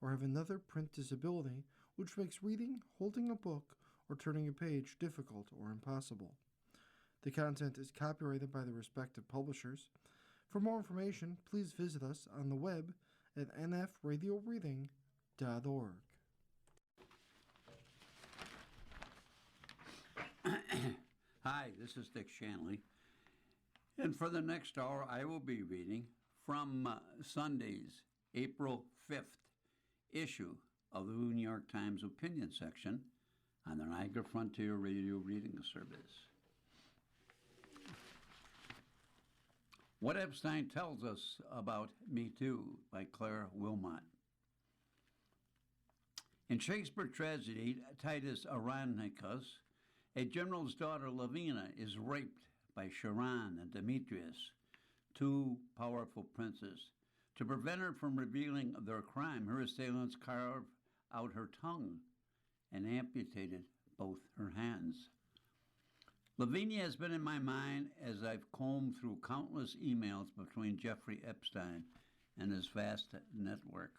or have another print disability which makes reading, holding a book, or turning a page difficult or impossible. The content is copyrighted by the respective publishers. For more information, please visit us on the web at nfradioreading.org. Hi, this is Dick Shanley, and for the next hour I will be reading from Sunday's April 5th issue of the New York Times opinion section on the Niagara Frontier Radio Reading Service. What Epstein Tells Us About Me Too by Claire Wilmot. In Shakespeare tragedy Titus Andronicus, a general's daughter, Lavinia, is raped by Chiron and Demetrius, two powerful princes. To prevent her from revealing their crime, her assailants carved out her tongue and amputated both her hands. Lavinia has been in my mind as I've combed through countless emails between Jeffrey Epstein and his vast network.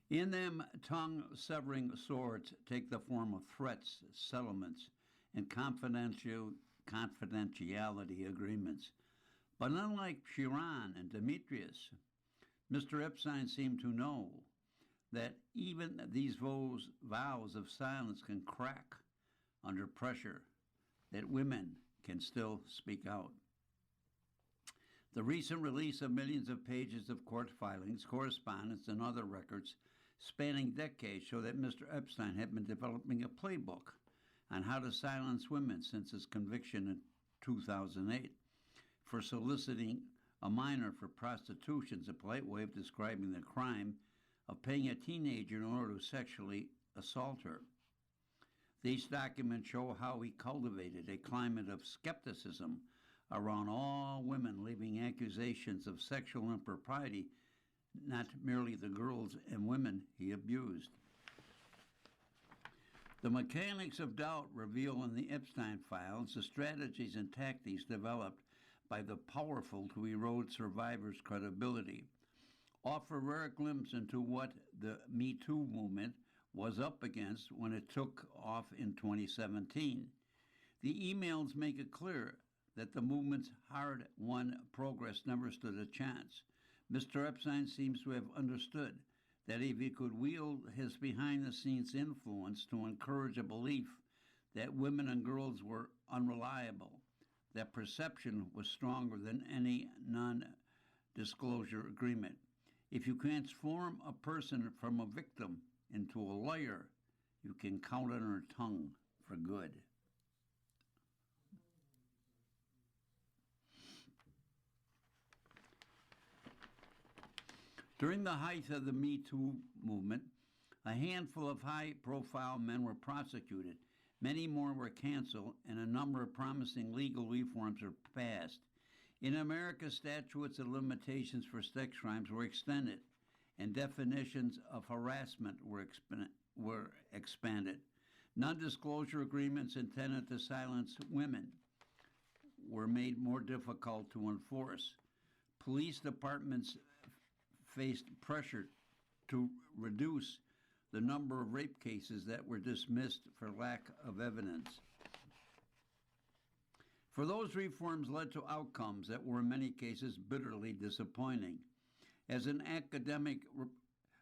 In them, tongue-severing swords take the form of threats, settlements, and confidentiality agreements. But unlike Chiron and Demetrius, Mr. Epstein seemed to know that even these vows of silence can crack under pressure, that women can still speak out. The recent release of millions of pages of court filings, correspondence, and other records spanning decades show that Mr. Epstein had been developing a playbook on how to silence women since his conviction in 2008 for soliciting a minor for prostitution, a polite way of describing the crime of paying a teenager in order to sexually assault her. These documents show how he cultivated a climate of skepticism around all women, leaving accusations of sexual impropriety not merely the girls and women he abused. The mechanics of doubt reveal in the Epstein files the strategies and tactics developed by the powerful to erode survivors' credibility, offer rare glimpse into what the Me Too movement was up against when it took off in 2017. The emails make it clear that the movement's hard-won progress never stood a chance. Mr. Epstein seems to have understood that if he could wield his behind-the-scenes influence to encourage a belief that women and girls were unreliable, that perception was stronger than any non-disclosure agreement. If you transform a person from a victim into a liar, you can count on her tongue for good. During the height of the Me Too movement, a handful of high-profile men were prosecuted, many more were canceled, and a number of promising legal reforms were passed. In America, statutes of limitations for sex crimes were extended, and definitions of harassment were expanded. Non-disclosure agreements intended to silence women were made more difficult to enforce. Police departments faced pressure to reduce the number of rape cases that were dismissed for lack of evidence. For those reforms led to outcomes that were in many cases bitterly disappointing. As an academic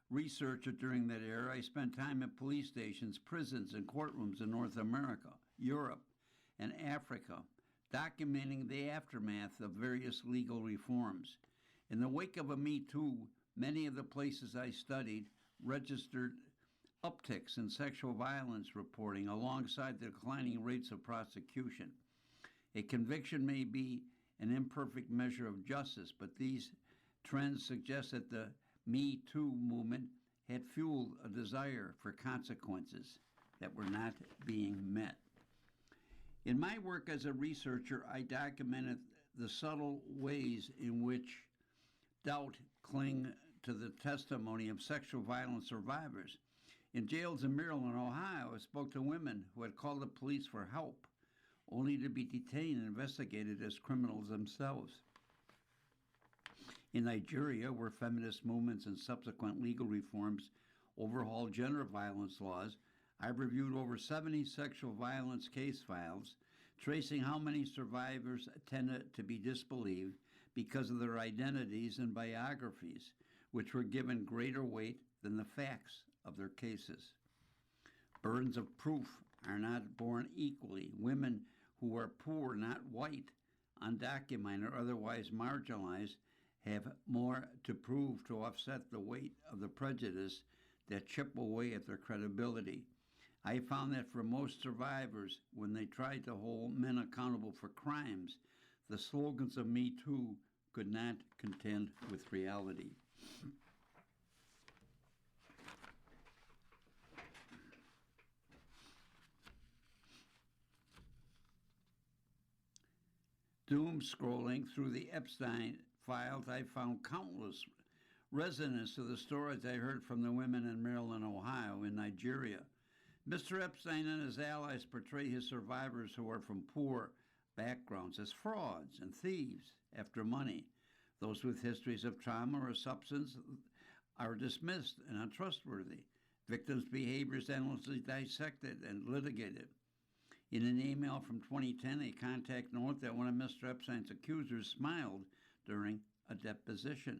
researcher during that era, I spent time at police stations, prisons, and courtrooms in North America, Europe, and Africa, documenting the aftermath of various legal reforms. In the wake of a Me Too, many of the places I studied registered upticks in sexual violence reporting alongside the declining rates of prosecution. A conviction may be an imperfect measure of justice, but these trends suggest that the Me Too movement had fueled a desire for consequences that were not being met. In my work as a researcher, I documented the subtle ways in which doubt cling to the testimony of sexual violence survivors. In jails in Maryland and Ohio, I spoke to women who had called the police for help, only to be detained and investigated as criminals themselves. In Nigeria, where feminist movements and subsequent legal reforms overhauled gender violence laws, I've reviewed over 70 sexual violence case files, tracing how many survivors tended to be disbelieved because of their identities and biographies, which were given greater weight than the facts of their cases. Burdens of proof are not borne equally. Women who are poor, not white, undocumented, or otherwise marginalized have more to prove to offset the weight of the prejudice that chip away at their credibility. I found that for most survivors, when they tried to hold men accountable for crimes, the slogans of Me Too could not contend with reality. Doom scrolling through the Epstein files, I found countless resonance to the stories I heard from the women in Maryland, Ohio, and Nigeria. Mr. Epstein and his allies portray his survivors who are from poor backgrounds as frauds and thieves after money. Those with histories of trauma or substance are dismissed and untrustworthy. Victims' behaviors endlessly dissected and litigated. In an email from 2010, a contact noted that one of Mr. Epstein's accusers smiled during a deposition.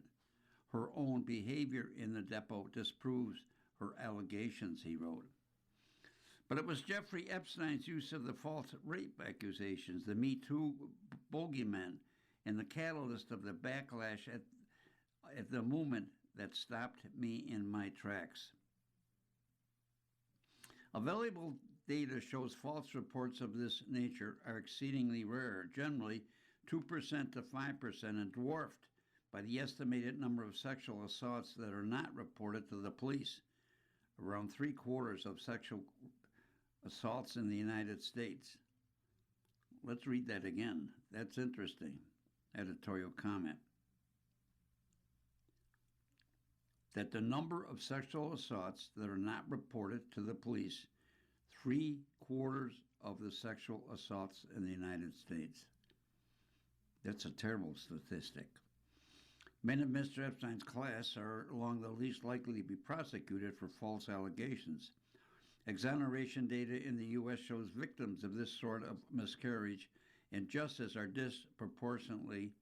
Her own behavior in the depot disproves her allegations, he wrote. But it was Jeffrey Epstein's use of the false rape accusations, the Me Too bogeyman, and the catalyst of the backlash at the movement that stopped me in my tracks. Available data shows false reports of this nature are exceedingly rare, generally 2% to 5%, and dwarfed by the estimated number of sexual assaults that are not reported to the police. Around 3/4 of sexual assaults in the United States. Let's read that again. That's interesting. Editorial comment. That the number of sexual assaults that are not reported to the police, 3/4 of the sexual assaults in the United States. That's a terrible statistic. Men of Mr. Epstein's class are among the least likely to be prosecuted for false allegations. Exoneration data in the U.S. shows victims of this sort of miscarriage and justice are disproportionately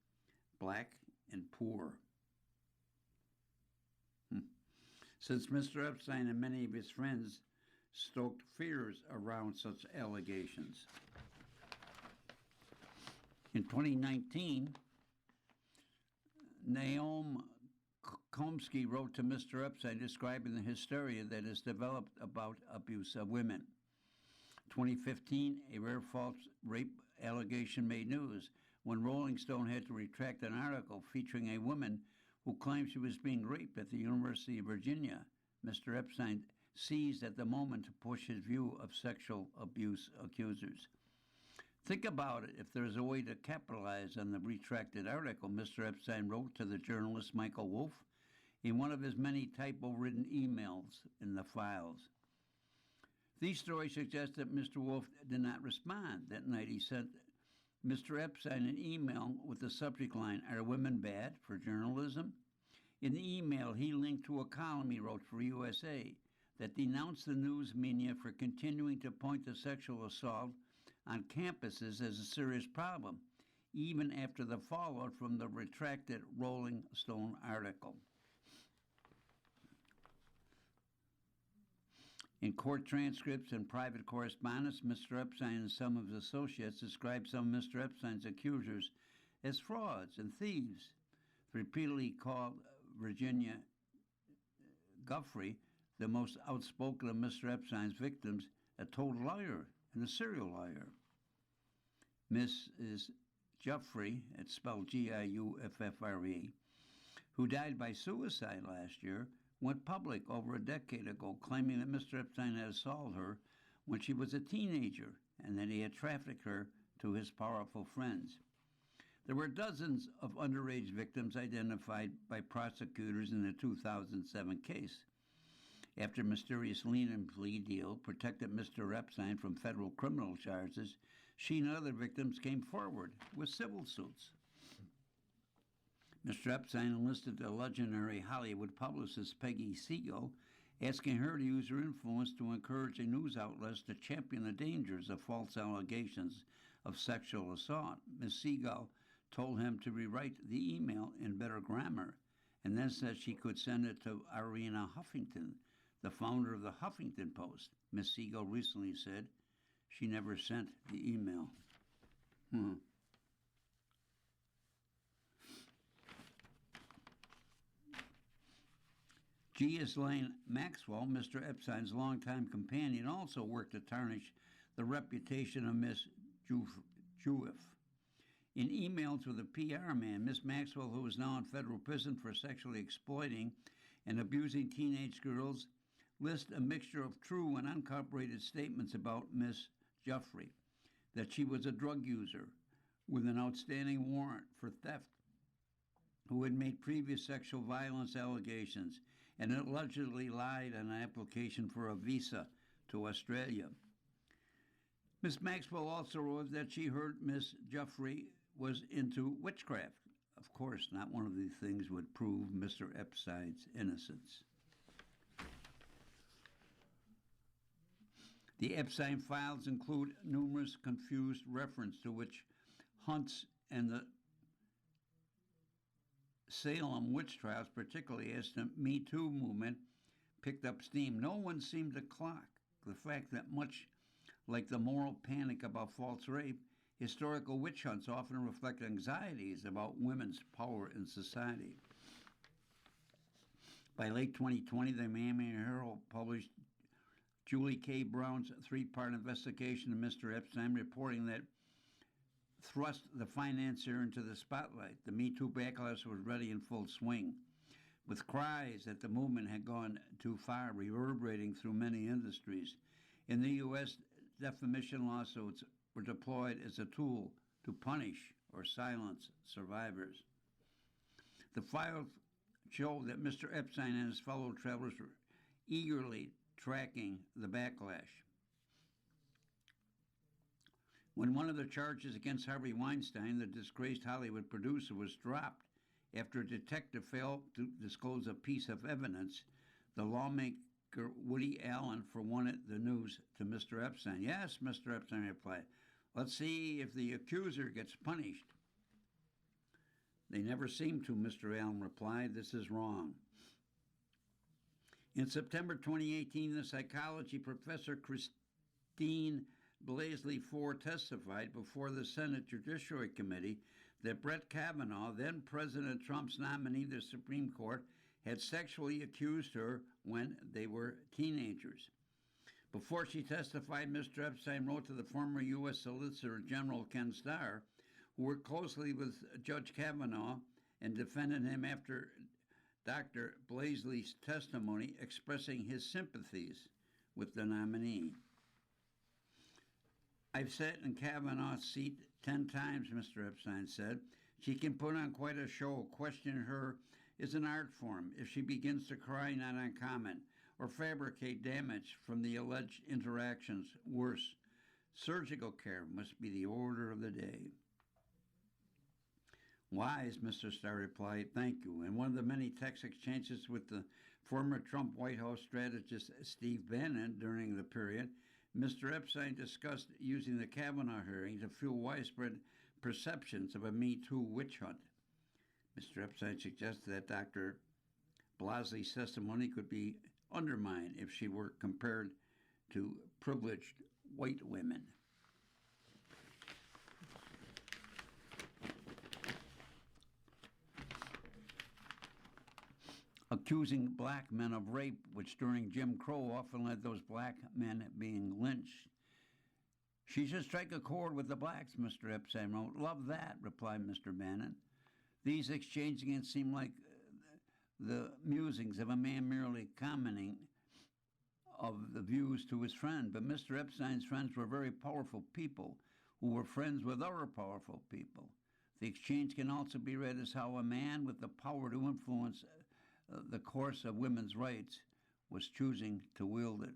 black and poor. Since Mr. Epstein and many of his friends stoked fears around such allegations. In 2019, Naomi Chomsky wrote to Mr. Epstein describing the hysteria that has developed about abuse of women. 2015, a rare false rape allegation made news when Rolling Stone had to retract an article featuring a woman who claimed she was being raped at the University of Virginia. Mr. Epstein seized at the moment to push his view of sexual abuse accusers. Think about it. If there's a way to capitalize on the retracted article, Mr. Epstein wrote to the journalist Michael Wolff in one of his many typo-written emails in the files. These stories suggest that Mr. Wolff did not respond. That night he sent Mr. Epstein an email with the subject line, "Are women bad for journalism?" In the email, he linked to a column he wrote for USA that denounced the news media for continuing to point to sexual assault on campuses as a serious problem, even after the fallout from the retracted Rolling Stone article. In court transcripts and private correspondence, Mr. Epstein and some of his associates described some of Mr. Epstein's accusers as frauds and thieves, repeatedly called Virginia Giuffre, the most outspoken of Mr. Epstein's victims, a total liar and a serial liar. Mrs. Giuffre, it's spelled Giuffre, who died by suicide last year, went public over a decade ago claiming that Mr. Epstein had assaulted her when she was a teenager and that he had trafficked her to his powerful friends. There were dozens of underage victims identified by prosecutors in the 2007 case. After a mysterious lien and plea deal protected Mr. Epstein from federal criminal charges, she and other victims came forward with civil suits. Mr. Epstein enlisted the legendary Hollywood publicist Peggy Siegel, asking her to use her influence to encourage the news outlets to champion the dangers of false allegations of sexual assault. Ms. Siegel told him to rewrite the email in better grammar, and then said she could send it to Arianna Huffington, the founder of the Huffington Post. Ms. Siegel recently said she never sent the email. Ghislaine Maxwell, Mr. Epstein's longtime companion, also worked to tarnish the reputation of Miss Jewett. In email to the PR man, Miss Maxwell, who is now in federal prison for sexually exploiting and abusing teenage girls, lists a mixture of true and uncorroborated statements about Miss Jeffrey, that she was a drug user with an outstanding warrant for theft, who had made previous sexual violence allegations, and allegedly lied on an application for a visa to Australia. Miss Maxwell also wrote that she heard Miss Jeffrey was into witchcraft. Of course, not one of these things would prove Mr. Epstein's innocence. The Epstein files include numerous confused references to which Hunt's and the Salem witch trials, particularly as the Me Too movement picked up steam. No one seemed to clock the fact that, much like the moral panic about false rape, historical witch hunts often reflect anxieties about women's power in society. By late 2020, the Miami Herald published Julie K. Brown's three-part investigation of Mr. Epstein, reporting that thrust the financier into the spotlight. The Me Too backlash was ready in full swing, with cries that the movement had gone too far, reverberating through many industries. In the U.S., defamation lawsuits were deployed as a tool to punish or silence survivors. The files show that Mr. Epstein and his fellow travelers were eagerly tracking the backlash. When one of the charges against Harvey Weinstein, the disgraced Hollywood producer, was dropped after a detective failed to disclose a piece of evidence, the lawmaker Woody Allen forwarded the news to Mr. Epstein. Yes, Mr. Epstein replied, let's see if the accuser gets punished. They never seem to, Mr. Allen replied. This is wrong. In September 2018, the psychology professor Christine Blasey Ford testified before the Senate Judiciary Committee that Brett Kavanaugh, then President Trump's nominee to the Supreme Court, had sexually accused her when they were teenagers. Before she testified, Mr. Epstein wrote to the former U.S. Solicitor General Ken Starr, who worked closely with Judge Kavanaugh and defended him after Dr. Blasey's testimony, expressing his sympathies with the nominee. I've sat in Kavanaugh's seat 10 times, Mr. Epstein said. She can put on quite a show. Questioning her is an art form. If she begins to cry, not uncommon, or fabricate damage from the alleged interactions, worse. Surgical care must be the order of the day. Wise, Mr. Starr replied, thank you. In one of the many text exchanges with the former Trump White House strategist Steve Bannon during the period, Mr. Epstein discussed using the Kavanaugh hearing to fuel widespread perceptions of a Me Too witch hunt. Mr. Epstein suggested that Dr. Blasey's testimony could be undermined if she were compared to privileged white women. Accusing black men of rape, which during Jim Crow often led those black men being lynched. She should strike a chord with the blacks, Mr. Epstein wrote. Love that, replied Mr. Bannon. These exchanges seem like the musings of a man merely commenting of the views to his friend, but Mr. Epstein's friends were very powerful people who were friends with other powerful people. The exchange can also be read as how a man with the power to influence the course of women's rights was choosing to wield it.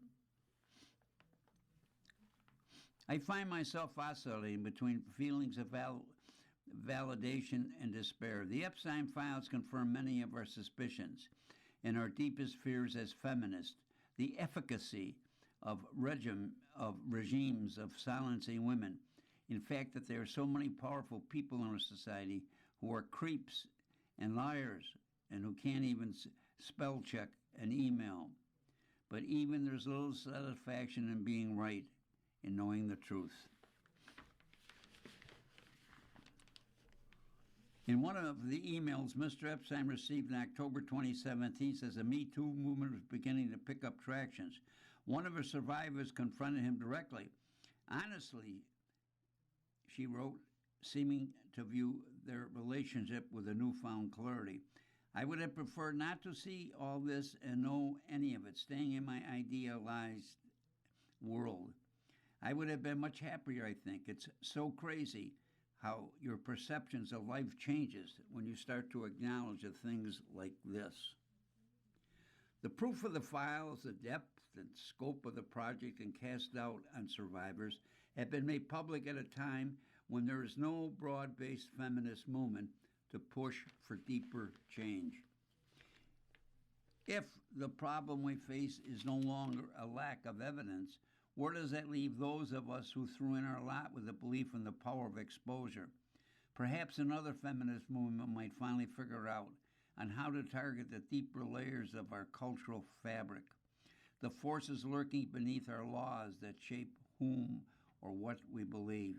I find myself oscillating between feelings of validation and despair. The Epstein files confirm many of our suspicions and our deepest fears as feminists. The efficacy of regimes of silencing women. In fact, that there are so many powerful people in our society who are creeps and liars and who can't even spell check an email. But even there's little satisfaction in being right, in knowing the truth. In one of the emails Mr. Epstein received in October 2017 says the Me Too movement was beginning to pick up tractions. One of her survivors confronted him directly. Honestly, she wrote, seeming to view their relationship with a newfound clarity. I would have preferred not to see all this and know any of it, staying in my idealized world. I would have been much happier, I think. It's so crazy how your perceptions of life changes when you start to acknowledge things like this. The proof of the files, the depth and scope of the project and cast doubt on survivors have been made public at a time when there is no broad-based feminist movement to push for deeper change. If the problem we face is no longer a lack of evidence, where does that leave those of us who threw in our lot with the belief in the power of exposure? Perhaps another feminist movement might finally figure out on how to target the deeper layers of our cultural fabric, the forces lurking beneath our laws that shape whom or what we believe.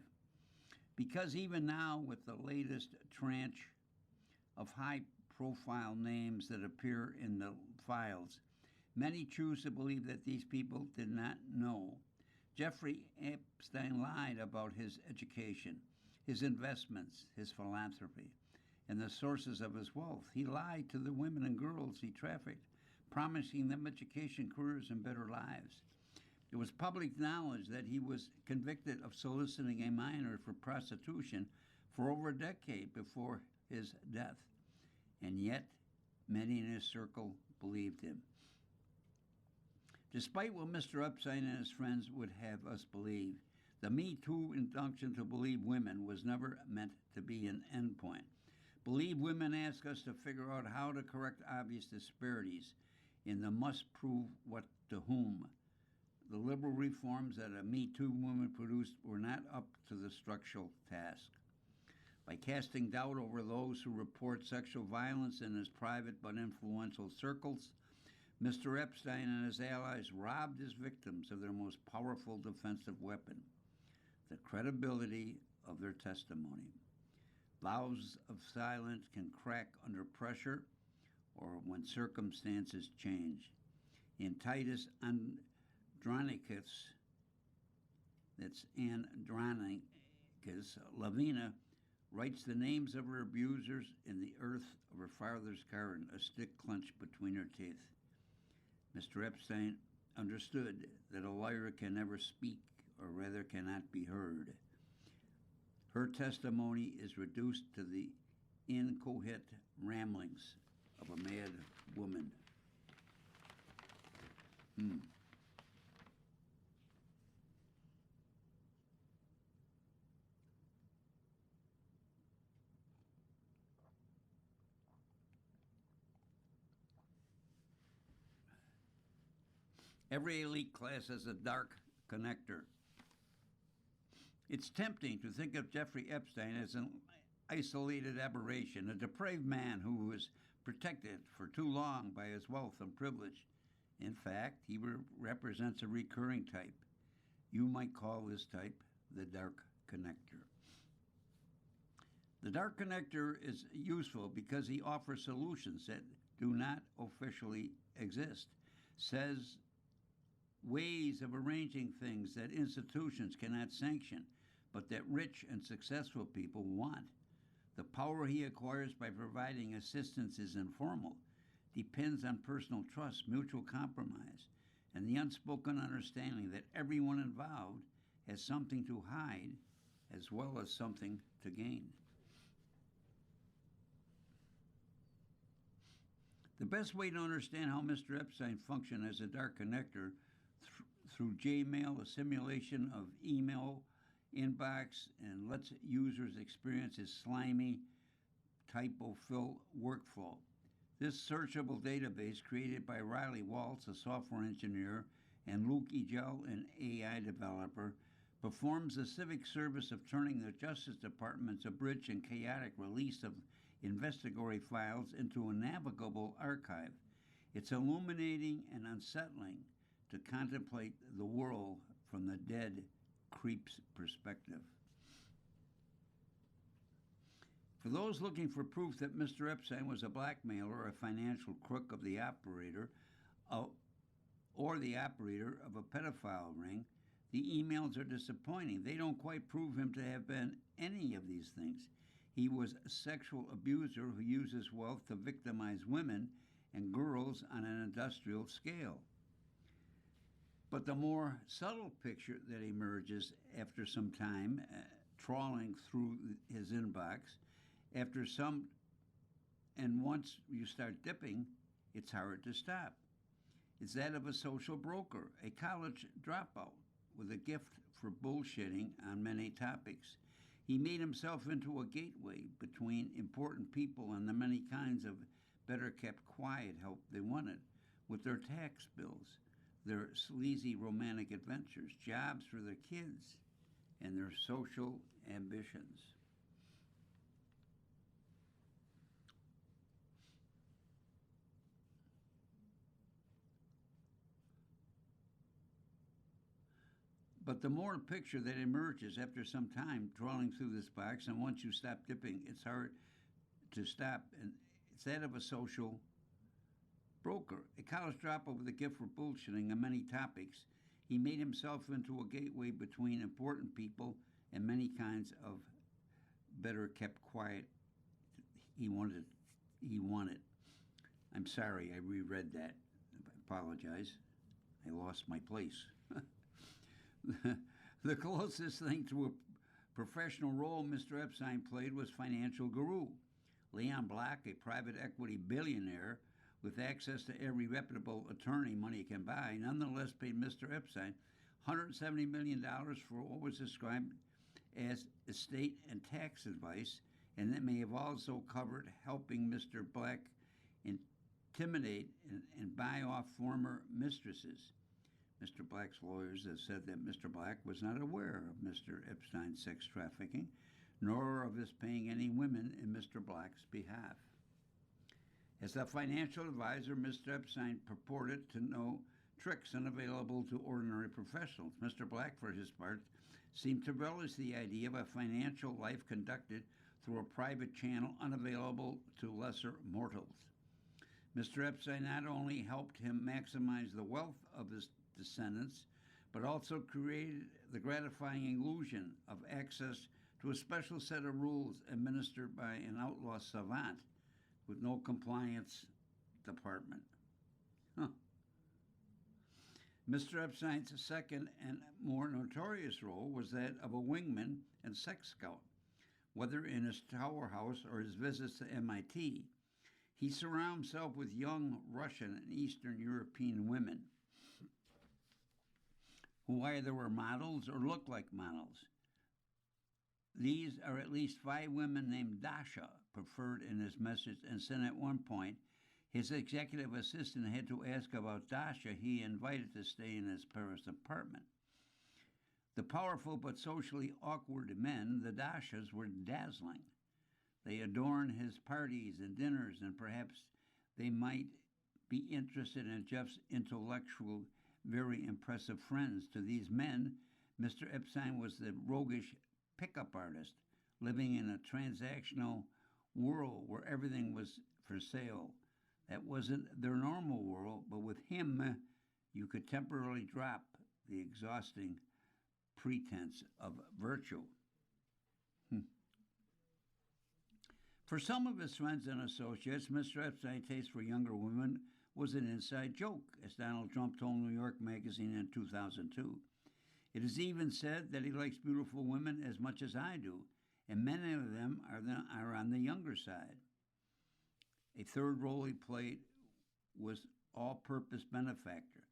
Because even now, with the latest tranche of high-profile names that appear in the files, many choose to believe that these people did not know. Jeffrey Epstein lied about his education, his investments, his philanthropy, and the sources of his wealth. He lied to the women and girls he trafficked, promising them education, careers, and better lives. It was public knowledge that he was convicted of soliciting a minor for prostitution for over a decade before his death, and yet many in his circle believed him. Despite what Mr. Epstein and his friends would have us believe, the Me Too injunction to believe women was never meant to be an endpoint. Believe women ask us to figure out how to correct obvious disparities in the must prove what to whom. The liberal reforms that a Me Too movement produced were not up to the structural task. By casting doubt over those who report sexual violence in his private but influential circles, Mr. Epstein and his allies robbed his victims of their most powerful defensive weapon, the credibility of their testimony. Vows of silence can crack under pressure or when circumstances change. In Titus Andronicus, that's Andronicus, Lavina writes the names of her abusers in the earth of her father's garden, a stick clenched between her teeth. Mr. Epstein understood that a liar can never speak, or rather cannot be heard. Her testimony is reduced to the incoherent ramblings of a mad woman. Every elite class has a dark connector. It's tempting to think of Jeffrey Epstein as an isolated aberration, a depraved man who was protected for too long by his wealth and privilege. In fact, he represents a recurring type. You might call this type the dark connector. The dark connector is useful because he offers solutions that do not officially exist, says ways of arranging things that institutions cannot sanction, but that rich and successful people want. The power he acquires by providing assistance is informal, depends on personal trust, mutual compromise, and the unspoken understanding that everyone involved has something to hide as well as something to gain. The best way to understand how Mr. Epstein functioned as a dark connector through Gmail, a simulation of email inbox, and lets users experience his slimy, typo-filled workflow. This searchable database, created by Riley Waltz, a software engineer, and Luke Egel, an AI developer, performs the civic service of turning the Justice Department's abridged and chaotic release of investigatory files into a navigable archive. It's illuminating and unsettling to contemplate the world from the dead creep's perspective. For those looking for proof that Mr. Epstein was a blackmailer or a financial crook of the operator, or the operator of a pedophile ring, the emails are disappointing. They don't quite prove him to have been any of these things. He was a sexual abuser who uses wealth to victimize women and girls on an industrial scale. But the more subtle picture that emerges after some time trawling through his inbox, and once you start dipping, it's hard to stop. It's that of a social broker, a college dropout with a gift for bullshitting on many topics. He made himself into a gateway between important people and the many kinds of better kept quiet help they wanted with their tax bills, their sleazy romantic adventures, jobs for their kids, and their social ambitions. But the more picture that emerges after some time trawling through this box, and once you stop dipping, it's hard to stop. And it's that of a social broker, a college dropout with a gift for bullshitting on many topics. He made himself into a gateway between important people and many kinds of better kept quiet. He wanted. I'm sorry, I reread that. I apologize. I lost my place. The closest thing to a professional role Mr. Epstein played was financial guru. Leon Black, a private equity billionaire with access to every reputable attorney money can buy, nonetheless paid Mr. Epstein $170 million for what was described as estate and tax advice, and that may have also covered helping Mr. Black intimidate and buy off former mistresses. Mr. Black's lawyers have said that Mr. Black was not aware of Mr. Epstein's sex trafficking, nor of his paying any women in Mr. Black's behalf. As a financial advisor, Mr. Epstein purported to know tricks unavailable to ordinary professionals. Mr. Black, for his part, seemed to relish the idea of a financial life conducted through a private channel unavailable to lesser mortals. Mr. Epstein not only helped him maximize the wealth of his descendants, but also created the gratifying illusion of access to a special set of rules administered by an outlaw savant with no compliance department. Mr. Epstein's second and more notorious role was that of a wingman and sex scout. Whether in his tower house or his visits to MIT, he surrounded himself with young Russian and Eastern European women who either were models or looked like models. These are at least 5 women named Dasha preferred in his message, and said at one point his executive assistant had to ask about Dasha he invited to stay in his Paris apartment. The powerful but socially awkward men, the Dashas, were dazzling. They adorned his parties and dinners, and perhaps they might be interested in Jeff's intellectual, very impressive friends. To these men, Mr. Epstein was the roguish pickup artist, living in a transactional world where everything was for sale. That wasn't their normal world, but with him, you could temporarily drop the exhausting pretense of virtue. For some of his friends and associates, Mr. Epstein's taste for younger women was an inside joke, as Donald Trump told New York Magazine in 2002. It is even said that he likes beautiful women as much as I do, and many of them are on the younger side. A third role he played was all-purpose benefactor.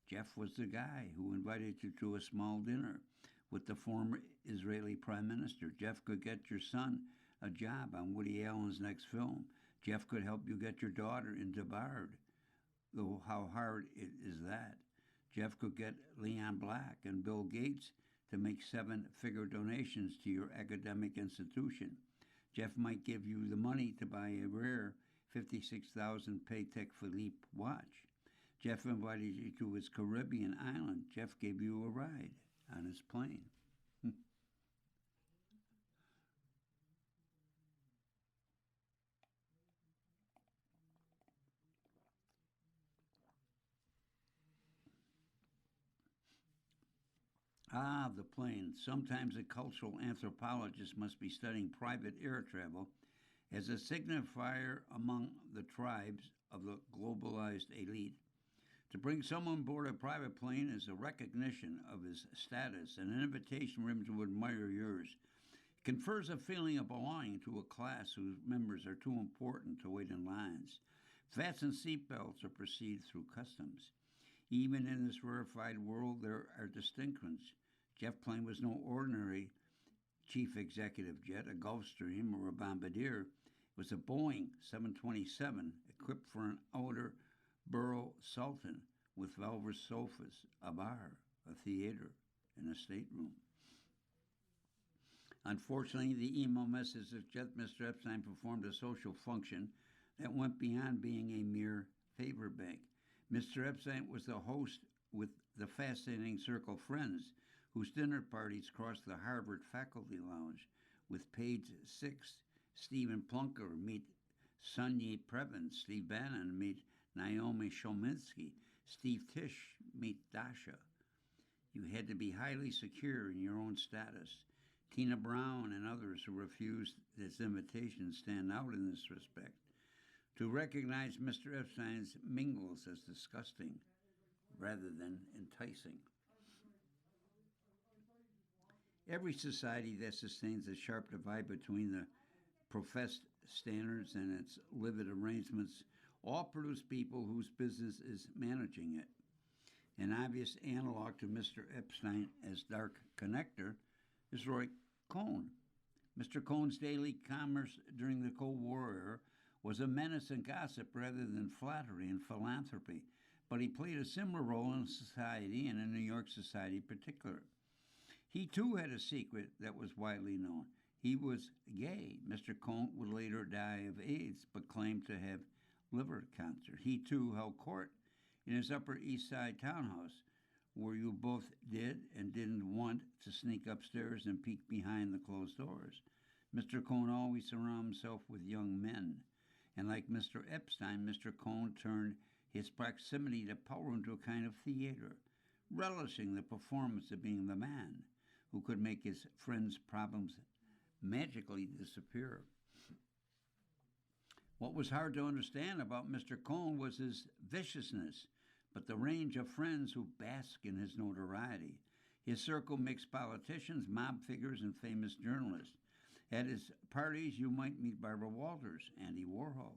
Jeff was the guy who invited you to a small dinner with the former Israeli Prime Minister. Jeff could get your son a job on Woody Allen's next film. Jeff could help you get your daughter into Bard, though how hard it is that. Jeff could get Leon Black and Bill Gates to make seven-figure donations to your academic institution. Jeff might give you the money to buy a rare 56,000 Patek Philippe watch. Jeff invited you to his Caribbean island. Jeff gave you a ride on his plane. Ah, the plane. Sometimes a cultural anthropologist must be studying private air travel as a signifier among the tribes of the globalized elite. To bring someone aboard a private plane is a recognition of his status and an invitation for him to admire yours. It confers a feeling of belonging to a class whose members are too important to wait in lines. Fasten seatbelts are perceived through customs. Even in this rarefied world, there are distinctions. Jeff Plane was no ordinary chief executive jet, a Gulfstream or a Bombardier. It was a Boeing 727 equipped for an outer borough sultan with velvet sofas, a bar, a theater, and a stateroom. Unfortunately, the email message suggests Mr. Epstein performed a social function that went beyond being a mere favor bank. Mr. Epstein was the host with the fascinating circle of friends whose dinner parties crossed the Harvard faculty lounge with page 6, Stephen Plunker meet Sonny Previn, Steve Bannon meet Naomi Chominsky, Steve Tisch meet Dasha. You had to be highly secure in your own status. Tina Brown and others who refused this invitation stand out in this respect. To recognize Mr. Epstein's mingles as disgusting rather than enticing. Every society that sustains a sharp divide between the professed standards and its livid arrangements all produce people whose business is managing it. An obvious analog to Mr. Epstein as Dark Connector is Roy Cohn. Mr. Cohn's daily commerce during the Cold War era was a menace and gossip rather than flattery and philanthropy, but he played a similar role in society and in New York society in particular. He too had a secret that was widely known. He was gay. Mr. Cohn would later die of AIDS, but claimed to have liver cancer. He too held court in his Upper East Side townhouse, where you both did and didn't want to sneak upstairs and peek behind the closed doors. Mr. Cohn always surrounded himself with young men. And like Mr. Epstein, Mr. Cohn turned his proximity to power into a kind of theater, relishing the performance of being the man who could make his friends' problems magically disappear. What was hard to understand about Mr. Cohn was his viciousness, but the range of friends who bask in his notoriety. His circle mixed politicians, mob figures, and famous journalists. At his parties, you might meet Barbara Walters, Andy Warhol,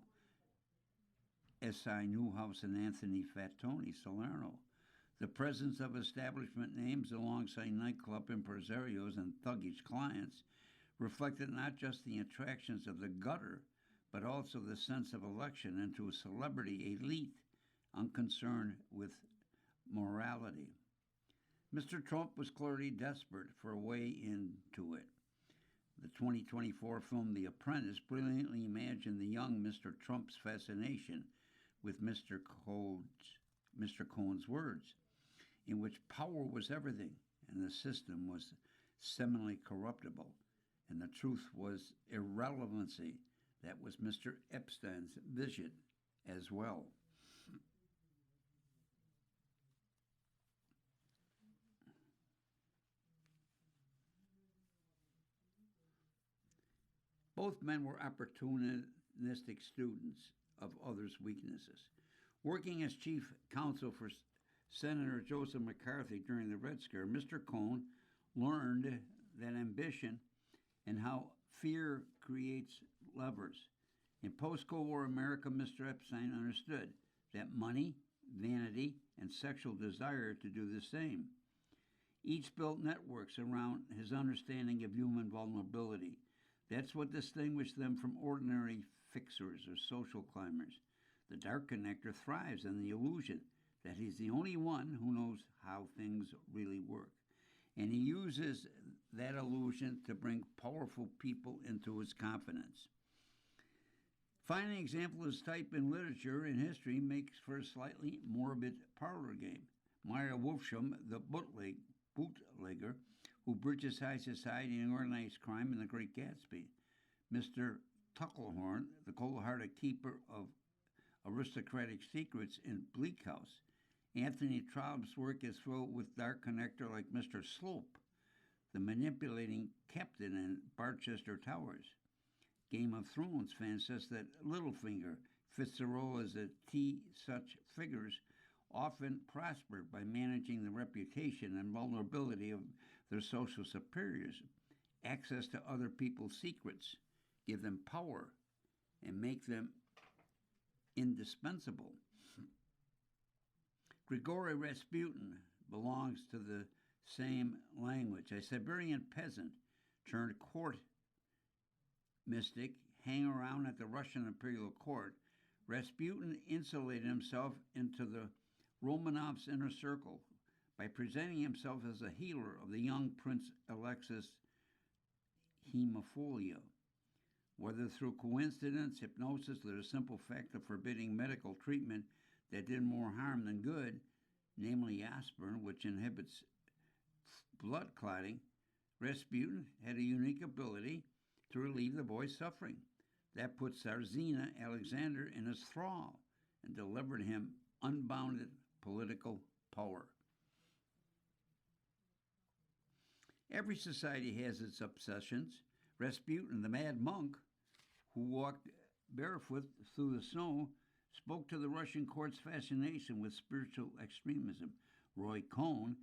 S.I. Newhouse, and Anthony Fat Tony Salerno. The presence of establishment names alongside nightclub impresarios and thuggish clients reflected not just the attractions of the gutter, but also the sense of election into a celebrity elite unconcerned with morality. Mr. Trump was clearly desperate for a way into it. The 2024 film The Apprentice brilliantly imagined the young Mr. Trump's fascination with Mr. Cohen's words, in which power was everything and the system was seminally corruptible, and the truth was irrelevancy. That was Mr. Epstein's vision as well. Both men were opportunistic students of others' weaknesses. Working as chief counsel for Senator Joseph McCarthy during the Red Scare, Mr. Cohn learned that ambition and how fear creates levers. In post-Cold War America, Mr. Epstein understood that money, vanity, and sexual desire to do the same. Each built networks around his understanding of human vulnerability. That's what distinguished them from ordinary fixers or social climbers. The Dark Connector thrives on the illusion that he's the only one who knows how things really work. And he uses that illusion to bring powerful people into his confidence. Finding an example of this type in literature and history makes for a slightly morbid parlor game. Maya Wolfsham, the bootlegger who bridges high society and organized crime in The Great Gatsby. Mr. Tucklehorn, the cold-hearted keeper of aristocratic secrets in Bleak House. Anthony Traub's work is filled with Dark Connector like Mr. Slope, the manipulating captain in Barchester Towers. Game of Thrones fans says that Littlefinger fits the role as such figures often prosper by managing the reputation and vulnerability of their social superiors. Access to other people's secrets give them power and make them indispensable. Grigory Rasputin belongs to the same language. A Siberian peasant turned court mystic, hang around at the Russian imperial court, Rasputin insulated himself into the Romanovs' inner circle by presenting himself as a healer of the young Prince Alexis' hemophilia. Whether through coincidence, hypnosis, or the simple fact of forbidding medical treatment that did more harm than good, namely aspirin, which inhibits blood clotting, Rasputin had a unique ability to relieve the boy's suffering. That put Tsarina Alexander in his thrall and delivered him unbounded political power. Every society has its obsessions. Rasputin, the mad monk who walked barefoot through the snow, spoke to the Russian court's fascination with spiritual extremism. Roy Cohn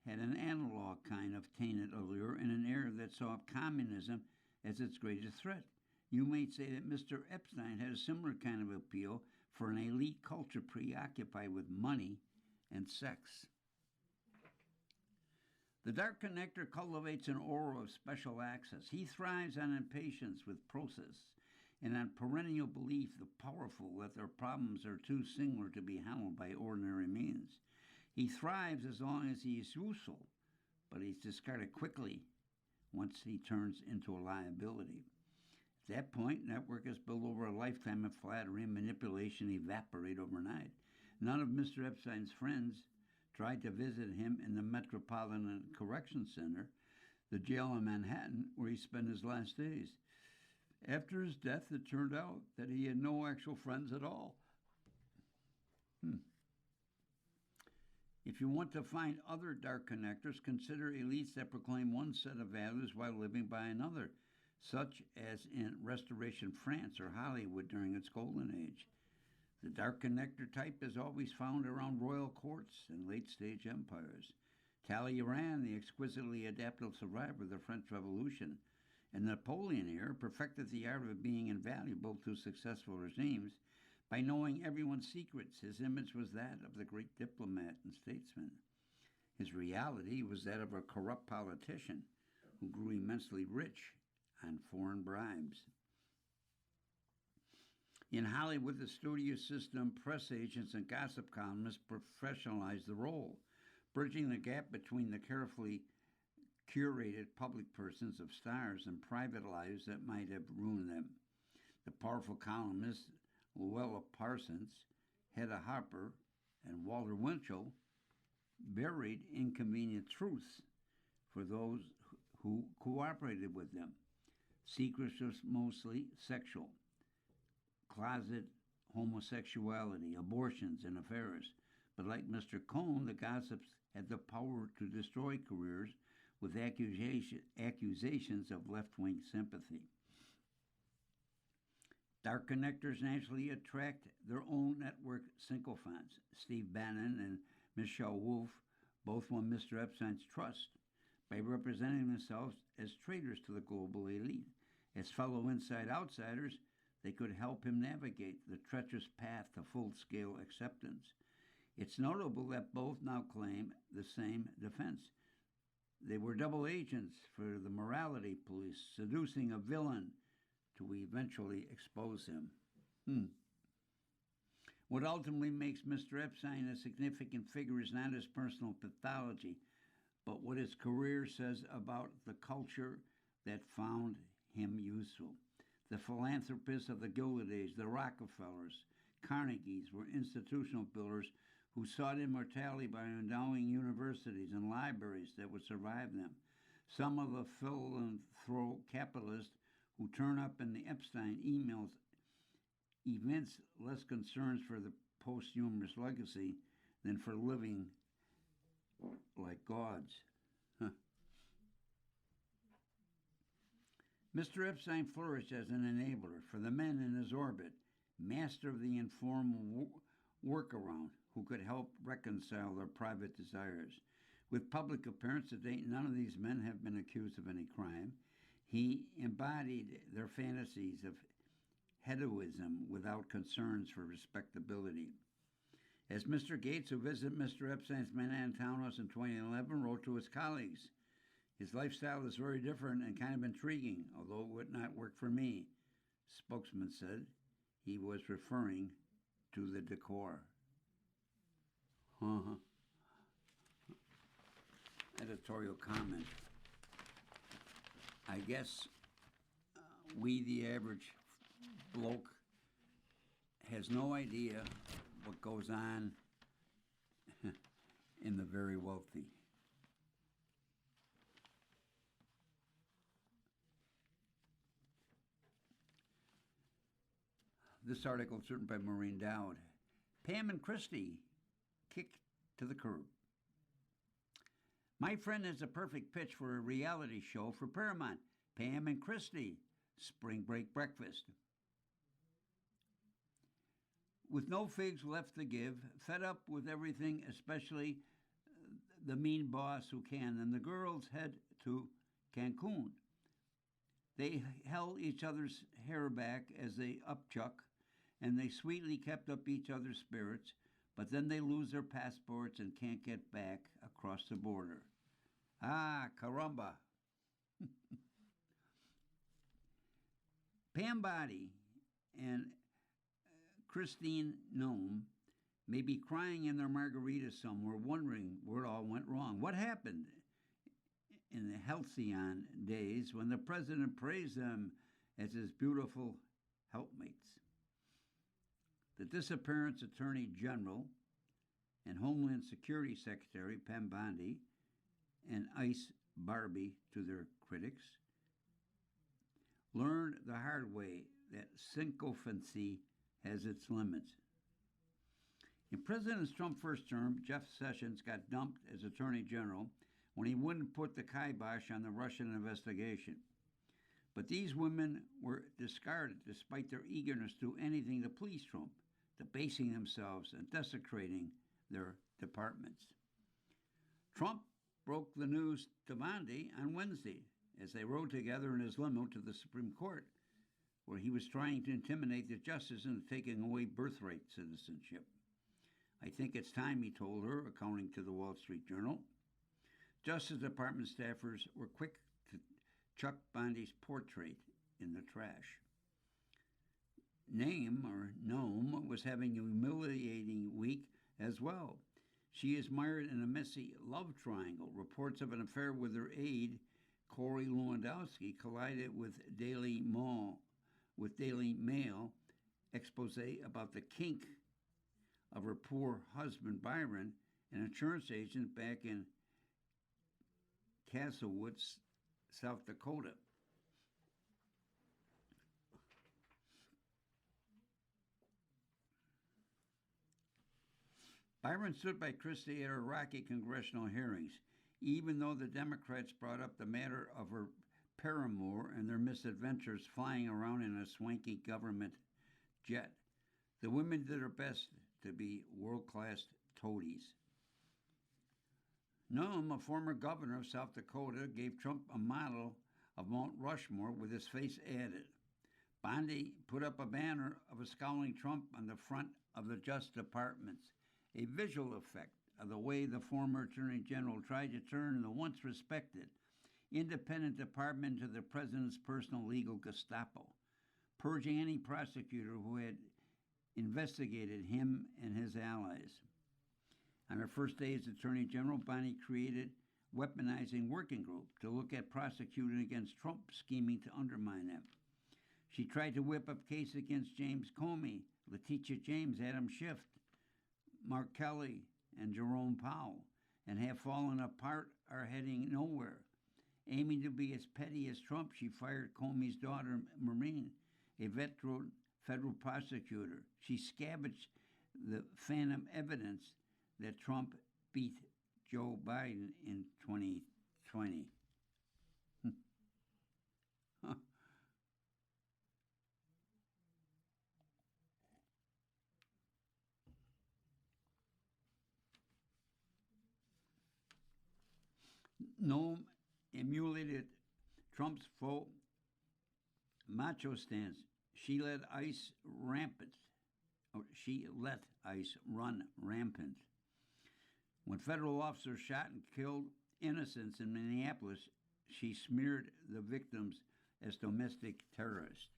had an analog kind of tainted allure and an era that saw communism as its greatest threat. You might say that Mr. Epstein had a similar kind of appeal for an elite culture preoccupied with money and sex. The Dark Connector cultivates an aura of special access. He thrives on impatience with process and on perennial belief, the powerful, that their problems are too singular to be handled by ordinary means. He thrives as long as he is useful, but he's discarded quickly once he turns into a liability. At that point, networkers built over a lifetime of flattery and manipulation evaporate overnight. None of Mr. Epstein's friends tried to visit him in the Metropolitan Correction Center, the jail in Manhattan, where he spent his last days. After his death, it turned out that he had no actual friends at all. If you want to find other dark connectors, consider elites that proclaim one set of values while living by another, such as in Restoration France or Hollywood during its golden age. The dark connector type is always found around royal courts and late-stage empires. Talleyrand, the exquisitely adaptable survivor of the French Revolution, and Napoleon here perfected the art of being invaluable to successful regimes by knowing everyone's secrets. His image was that of the great diplomat and statesman. His reality was that of a corrupt politician who grew immensely rich on foreign bribes. In Hollywood, the studio system, press agents, and gossip columnists professionalized the role, bridging the gap between the carefully curated public persons of stars and private lives that might have ruined them. The powerful columnists Luella Parsons, Hedda Hopper, and Walter Winchell buried inconvenient truths for those who cooperated with them. Secrets were mostly sexual, closet homosexuality, abortions, and affairs. But like Mr. Cohn, the gossips had the power to destroy careers with accusations of left-wing sympathy. Dark connectors naturally attract their own network sycophants. Steve Bannon and Michelle Wolf both won Mr. Epstein's trust by representing themselves as traitors to the global elite. As fellow inside outsiders, they could help him navigate the treacherous path to full-scale acceptance. It's notable that both now claim the same defense. They were double agents for the morality police, seducing a villain to eventually expose him. What ultimately makes Mr. Epstein a significant figure is not his personal pathology, but what his career says about the culture that found him useful. The philanthropists of the Gilded Age, the Rockefellers, Carnegies, were institutional builders who sought immortality by endowing universities and libraries that would survive them. Some of the philanthro capitalists who turn up in the Epstein emails evince less concerns for the posthumous legacy than for living like gods. Mr. Epstein flourished as an enabler for the men in his orbit, master of the informal workaround who could help reconcile their private desires. With public appearance to date, none of these men have been accused of any crime. He embodied their fantasies of hedonism without concerns for respectability. As Mr. Gates, who visited Mr. Epstein's Manhattan townhouse in 2011, wrote to his colleagues, "His lifestyle is very different and kind of intriguing, although it would not work for me." Spokesman said he was referring to the decor. Editorial comment. I guess we, the average bloke, has no idea what goes on in the very wealthy. This article is written by Maureen Dowd. Pam and Christy kicked to the curb. My friend has a perfect pitch for a reality show for Paramount. Pam and Christy, Spring Break Breakfast. With no figs left to give, fed up with everything, especially the mean boss who can, and the girls head to Cancun. They held each other's hair back as they upchuck, and they sweetly kept up each other's spirits, but then they lose their passports and can't get back across the border. Ah, caramba. Pam Boddy and Christine Nome may be crying in their margaritas somewhere, wondering where it all went wrong. What happened in the halcyon days when the president praised them as his beautiful helpmates? The disappearance Attorney General and Homeland Security Secretary Pam Bondi and Ice Barbie, to their critics, learned the hard way that sycophancy has its limits. In President Trump's first term, Jeff Sessions got dumped as Attorney General when he wouldn't put the kibosh on the Russian investigation. But these women were discarded despite their eagerness to do anything to please Trump, debasing themselves and desecrating their departments. Trump broke the news to Bondi on Wednesday as they rode together in his limo to the Supreme Court, where he was trying to intimidate the justice into taking away birthright citizenship. I think it's time, he told her, according to the Wall Street Journal. Justice Department staffers were quick to chuck Bondi's portrait in the trash. Nome was having a humiliating week as well. She is mired in a messy love triangle. Reports of an affair with her aide, Corey Lewandowski, collided with Daily Mail expose about the kink of her poor husband, Byron, an insurance agent back in Castlewood, South Dakota. Byron stood by Christie at her rocky congressional hearings, even though the Democrats brought up the matter of her paramour and their misadventures flying around in a swanky government jet. The women did their best to be world-class toadies. Nome, a former governor of South Dakota, gave Trump a model of Mount Rushmore with his face added. Bondi put up a banner of a scowling Trump on the front of the Justice Department, a visual effect of the way the former Attorney General tried to turn the once respected independent department into the president's personal legal Gestapo, purging any prosecutor who had investigated him and his allies. On her first day as Attorney General, Bondi created Weaponizing Working Group to look at prosecuting against Trump scheming to undermine him. She tried to whip up cases against James Comey, Letitia James, Adam Schiff, Mark Kelly, and Jerome Powell, and have fallen apart or heading nowhere. Aiming to be as petty as Trump, she fired Comey's daughter, Maureen, a veteran federal prosecutor. She scavenged the phantom evidence that Trump beat Joe Biden in 2020. Noam emulated Trump's faux macho stance. She let ICE run rampant. When federal officers shot and killed innocents in Minneapolis, she smeared the victims as domestic terrorists.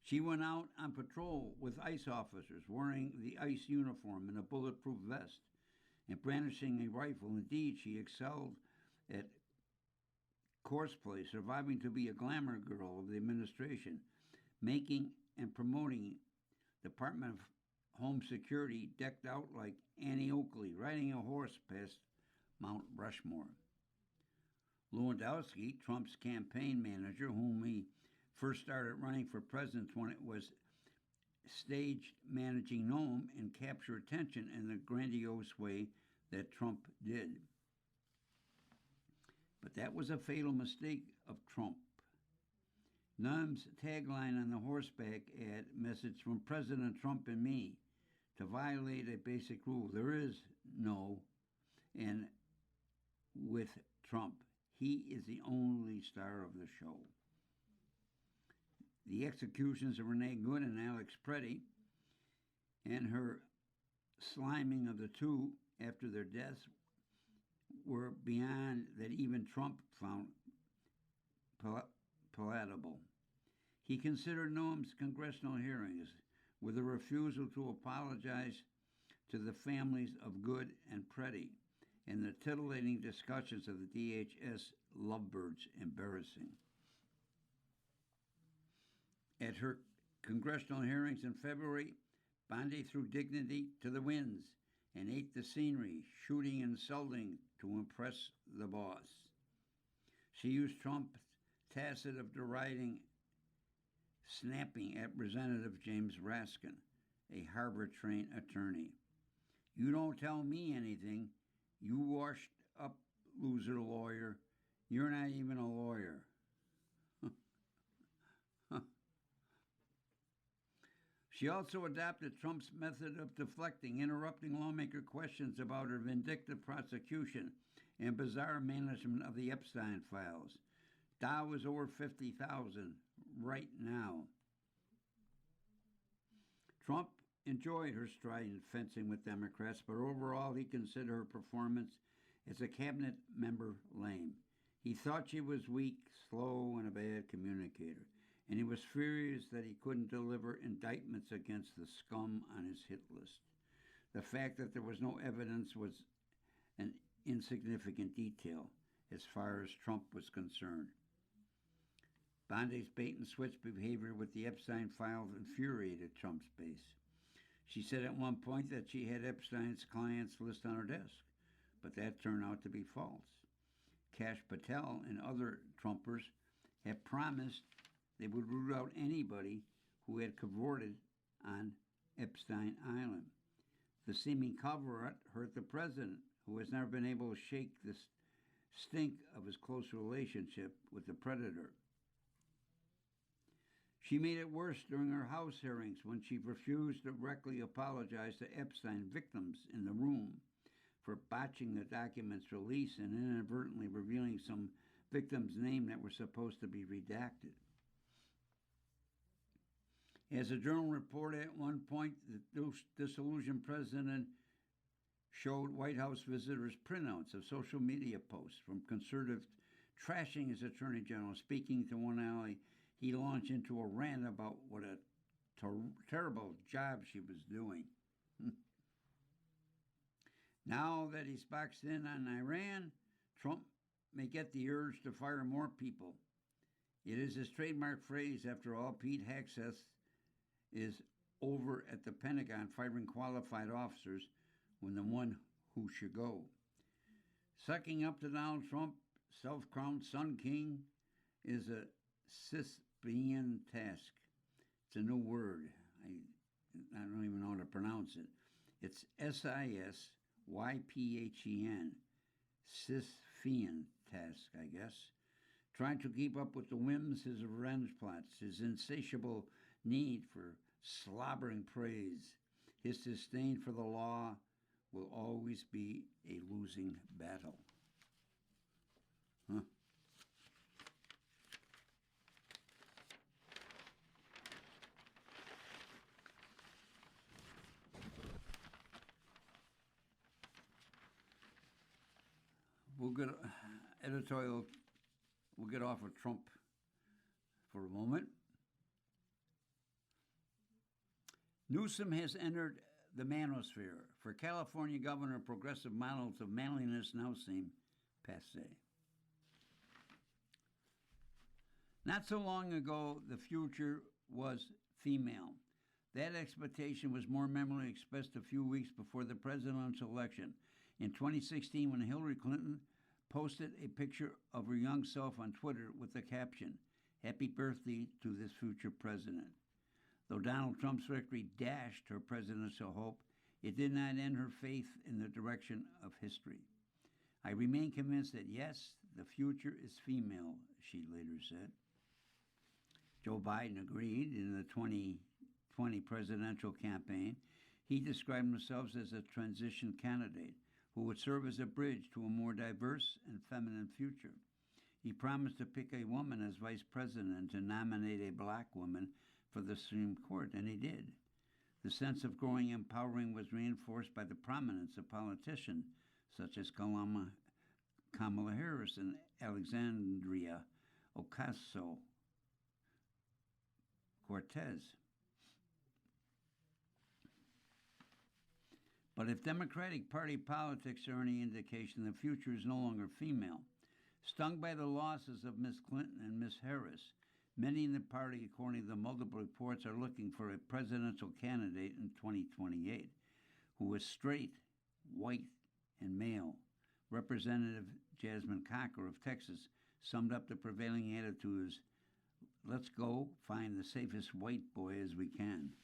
She went out on patrol with ICE officers wearing the ICE uniform and a bulletproof vest and brandishing a rifle. Indeed, she excelled at horseplay, surviving to be a glamour girl of the administration, making and promoting Department of Home Security decked out like Annie Oakley, riding a horse past Mount Rushmore. Lewandowski, Trump's campaign manager, whom he first started running for president when it was staged managing Noam and capture attention in the grandiose way that Trump did. But that was a fatal mistake of Trump. Noam's tagline on the horseback ad message from President Trump and me to violate a basic rule. There is no, and with Trump, he is the only star of the show. The executions of Renee Good and Alex Preddy and her sliming of the two after their deaths were beyond that even Trump found palatable. He considered Noam's congressional hearings with a refusal to apologize to the families of Good and Preddy and the titillating discussions of the DHS lovebirds embarrassing. At her congressional hearings in February, Bondi threw dignity to the winds and ate the scenery, shooting and insulting to impress the boss. She used Trump's tacit of deriding, snapping at Representative James Raskin, a Harvard-trained attorney. You don't tell me anything. You washed up loser lawyer. You're not even a lawyer. She also adopted Trump's method of deflecting, interrupting lawmaker questions about her vindictive prosecution and bizarre management of the Epstein files. Dow is over 50,000 right now. Trump enjoyed her strident fencing with Democrats, but overall he considered her performance as a cabinet member lame. He thought she was weak, slow, and a bad communicator, and he was furious that he couldn't deliver indictments against the scum on his hit list. The fact that there was no evidence was an insignificant detail as far as Trump was concerned. Bondi's bait-and-switch behavior with the Epstein files infuriated Trump's base. She said at one point that she had Epstein's clients list on her desk, but that turned out to be false. Kash Patel and other Trumpers have promised they would root out anybody who had cavorted on Epstein Island. The seeming cover-up hurt the president, who has never been able to shake the stink of his close relationship with the predator. She made it worse during her House hearings when she refused to directly apologize to Epstein victims in the room for botching the document's release and inadvertently revealing some victims' names that were supposed to be redacted. As a journal reported at one point, the disillusioned president showed White House visitors printouts of social media posts from conservatives trashing his attorney general. Speaking to one ally, he launched into a rant about what a terrible job she was doing. Now that he's boxed in on Iran, Trump may get the urge to fire more people. It is his trademark phrase, after all. Pete Hegseth is over at the Pentagon firing qualified officers when the one who should go. Sucking up to Donald Trump, self-crowned Sun King, is a Sisyphean task. It's a new word. I don't even know how to pronounce it. It's Sisyphen, Sisyphean task, I guess. Trying to keep up with the whims, his revenge plots, his insatiable need for slobbering praise, his disdain for the law will always be a losing battle. Huh? We'll get editorial. We'll get off of Trump for a moment. Newsom has entered the manosphere. For California governor, progressive models of manliness now seem passé. Not so long ago, the future was female. That expectation was more memorably expressed a few weeks before the presidential election. In 2016, when Hillary Clinton posted a picture of her young self on Twitter with the caption, "Happy birthday to this future president." Though Donald Trump's victory dashed her presidential hope, it did not end her faith in the direction of history. "I remain convinced that, yes, the future is female," she later said. Joe Biden agreed in the 2020 presidential campaign. He described himself as a transition candidate who would serve as a bridge to a more diverse and feminine future. He promised to pick a woman as vice president and to nominate a black woman for the Supreme Court, and he did. The sense of growing empowering was reinforced by the prominence of politicians such as Kamala Harris and Alexandria Ocasio-Cortez. But if Democratic Party politics are any indication, the future is no longer female. Stung by the losses of Ms. Clinton and Ms. Harris, many in the party, according to multiple reports, are looking for a presidential candidate in 2028 who is straight, white, and male. Representative Jasmine Cocker of Texas summed up the prevailing attitude as, "Let's go find the safest white boy as we can."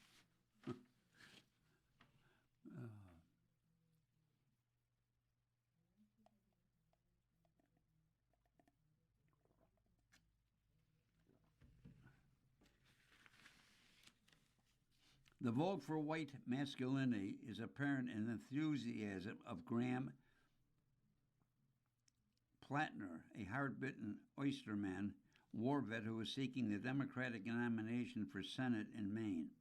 The vote for white masculinity is apparent in the enthusiasm of Graham Plattner, a hard-bitten oysterman war vet who is seeking the Democratic nomination for Senate in Maine.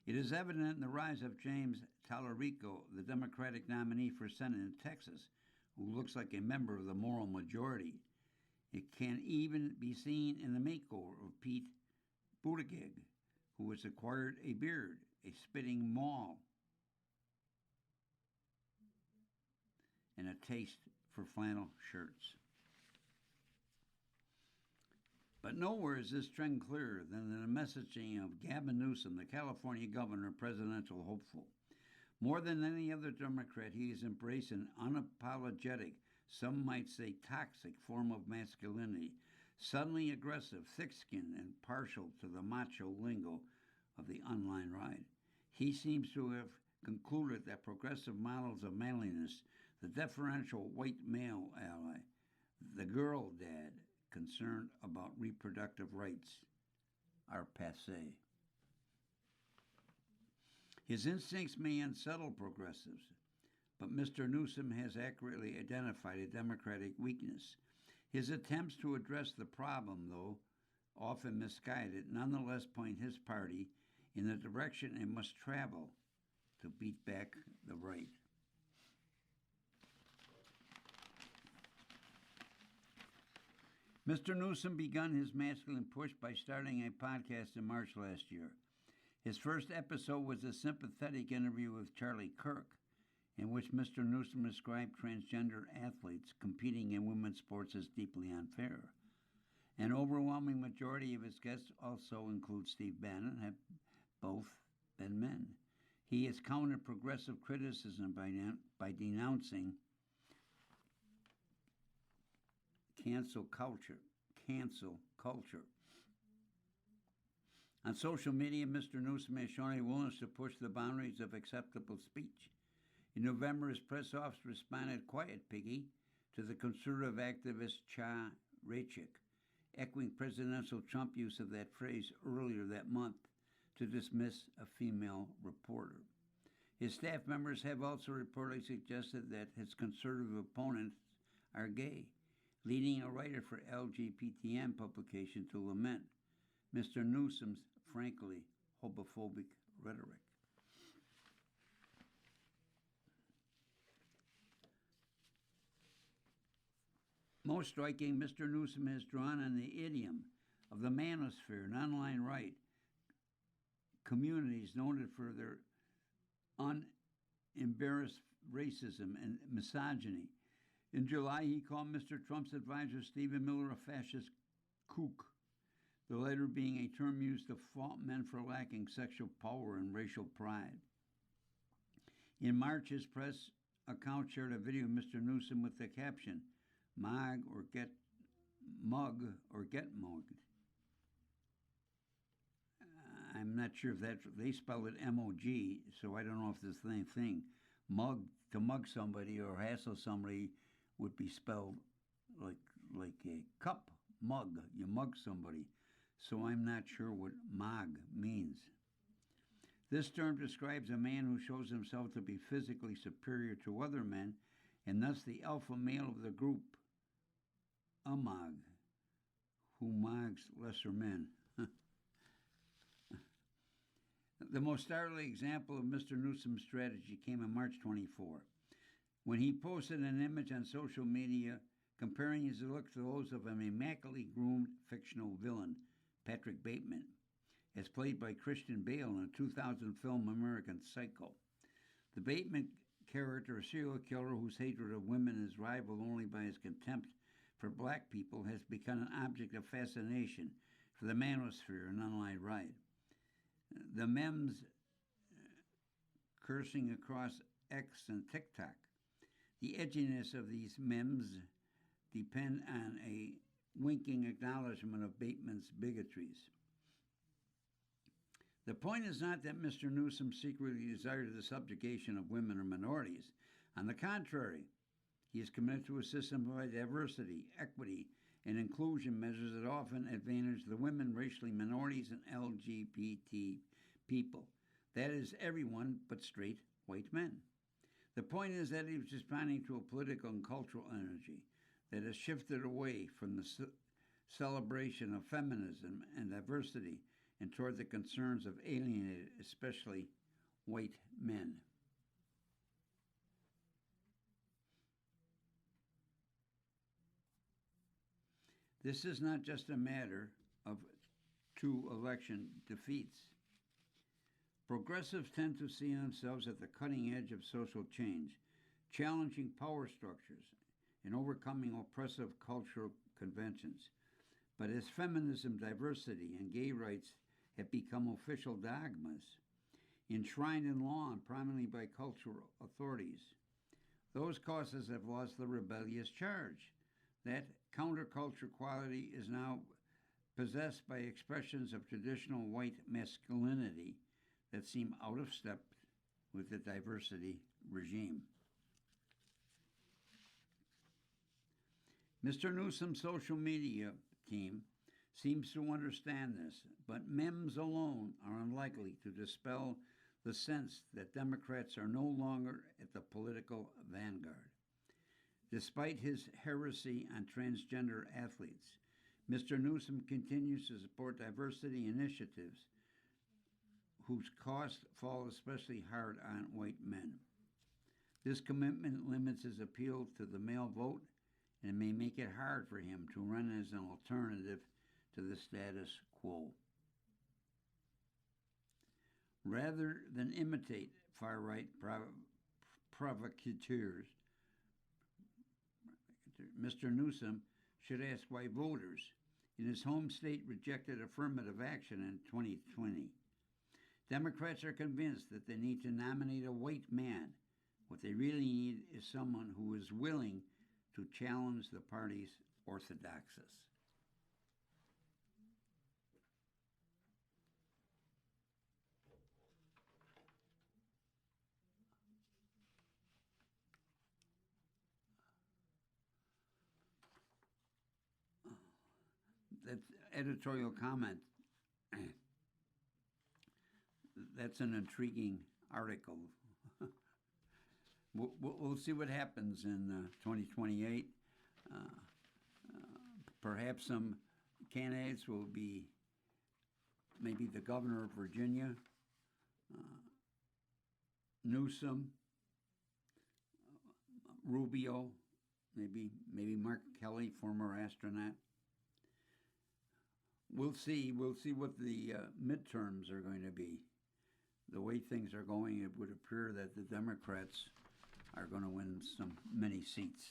It is evident in the rise of James Tallarico, the Democratic nominee for Senate in Texas, who looks like a member of the moral majority. It can even be seen in the makeover of Pete Buttigieg, who has acquired a beard, a spitting maul, and a taste for flannel shirts. But nowhere is this trend clearer than in the messaging of Gavin Newsom, the California governor, presidential hopeful. More than any other Democrat, he has embraced an unapologetic, some might say toxic, form of masculinity, suddenly aggressive, thick-skinned, and partial to the macho lingo of the online ride. He seems to have concluded that progressive models of manliness, the deferential white male ally, the girl dad concerned about reproductive rights, are passé. His instincts may unsettle progressives, but Mr. Newsom has accurately identified a Democratic weakness. His attempts to address the problem, though often misguided, nonetheless point his party in the direction it must travel to beat back the right. Mr. Newsom began his masculine push by starting a podcast in March last year. His first episode was a sympathetic interview with Charlie Kirk, in which Mr. Newsom described transgender athletes competing in women's sports as deeply unfair. An overwhelming majority of his guests also include Steve Bannon, have both been men. He has countered progressive criticism by denouncing cancel culture. On social media, Mr. Newsom has shown a willingness to push the boundaries of acceptable speech. In November, his press office responded, "Quiet, piggy," to the conservative activist Cha Raichik, echoing presidential Trump use of that phrase earlier that month to dismiss a female reporter. His staff members have also reportedly suggested that his conservative opponents are gay, leading a writer for LGBTN publication to lament Mr. Newsom's frankly homophobic rhetoric. Most striking, Mr. Newsom has drawn on the idiom of the manosphere, an online right communities noted for their unembarrassed racism and misogyny. In July, he called Mr. Trump's advisor, Stephen Miller, a fascist kook, the latter being a term used to fault men for lacking sexual power and racial pride. In March, his press account shared a video of Mr. Newsom with the caption, "Mug or get mugged." I'm not sure if they spell it M-O-G, so I don't know if it's the same thing. To mug somebody or hassle somebody would be spelled like a cup, mug. You mug somebody. So I'm not sure what mog means. This term describes a man who shows himself to be physically superior to other men and thus the alpha male of the group, a mog, who mogs lesser men. The most startling example of Mr. Newsom's strategy came on March 24, when he posted an image on social media comparing his looks to those of an immaculately groomed fictional villain, Patrick Bateman, as played by Christian Bale in a 2000 film American Psycho. The Bateman character, a serial killer whose hatred of women is rivaled only by his contempt for black people, has become an object of fascination for the manosphere and online right. The memes cursing across X and TikTok. The edginess of these memes depend on a winking acknowledgement of Bateman's bigotries. The point is not that Mr. Newsom secretly desired the subjugation of women or minorities. On the contrary, he is committed to a system of diversity, equity, and inclusion measures that often advantage the women, racially minorities, and LGBT people. That is, everyone but straight white men. The point is that he was responding to a political and cultural energy that has shifted away from the celebration of feminism and diversity and toward the concerns of alienated, especially white men. This is not just a matter of two election defeats. Progressives tend to see themselves at the cutting edge of social change, challenging power structures and overcoming oppressive cultural conventions. But as feminism, diversity, and gay rights have become official dogmas, enshrined in law and prominently by cultural authorities, those causes have lost the rebellious charge. That counterculture quality is now possessed by expressions of traditional white masculinity that seem out of step with the diversity regime. Mr. Newsom's social media team seems to understand this, but memes alone are unlikely to dispel the sense that Democrats are no longer at the political vanguard. Despite his heresy on transgender athletes, Mr. Newsom continues to support diversity initiatives whose costs fall especially hard on white men. This commitment limits his appeal to the male vote and may make it hard for him to run as an alternative to the status quo. Rather than imitate far-right provocateurs, Mr. Newsom should ask why voters in his home state rejected affirmative action in 2020. Democrats are convinced that they need to nominate a white man. What they really need is someone who is willing to challenge the party's orthodoxies. That's editorial comment. That's an intriguing article. We'll see what happens in 2028. Perhaps some candidates will be maybe the governor of Virginia, Newsom, Rubio, maybe Mark Kelly, former astronaut. We'll see what the midterms are going to be. The way things are going, it would appear that the Democrats are going to win many seats.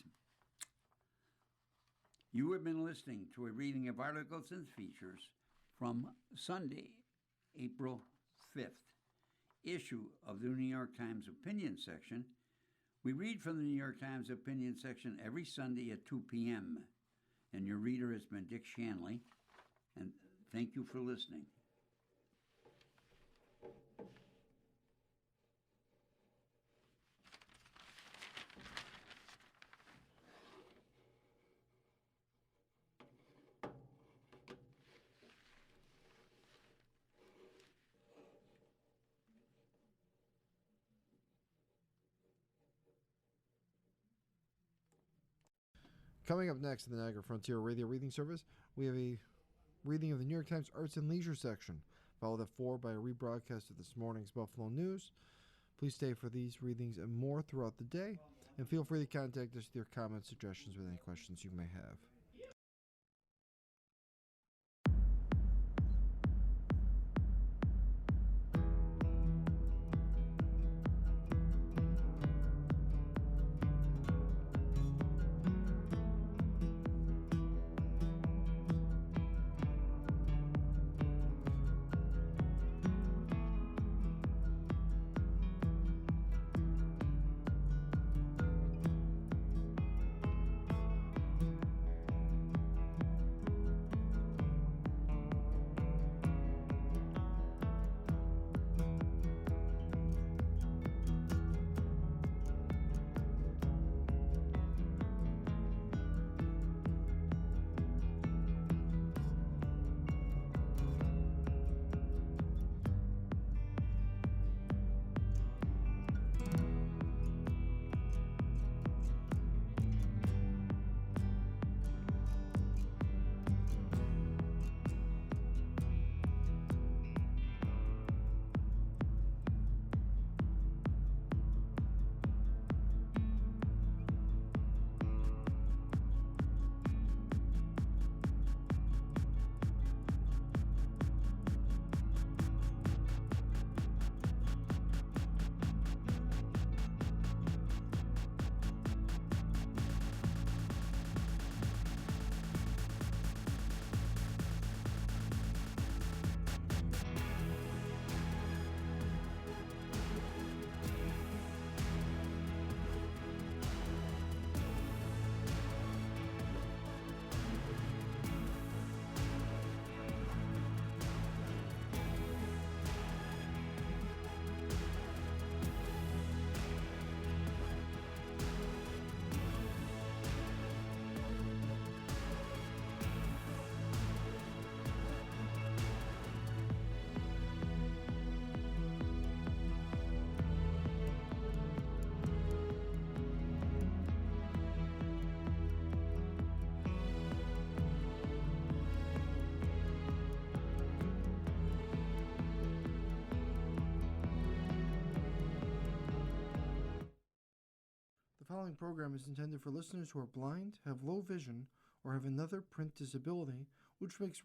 You have been listening to a reading of articles and features from Sunday, April 5th, issue of the New York Times Opinion section. We read from the New York Times Opinion section every Sunday at 2 p.m., and your reader has been Dick Shanley, and thank you for listening. Coming up next in the Niagara Frontier Radio Reading Service, we have a reading of the New York Times Arts and Leisure section, followed at 4 by a rebroadcast of this morning's Buffalo News. Please stay for these readings and more throughout the day, and feel free to contact us with your comments, suggestions, with any questions you may have. following program is intended for listeners who are blind, have low vision, or have another print disability, which makes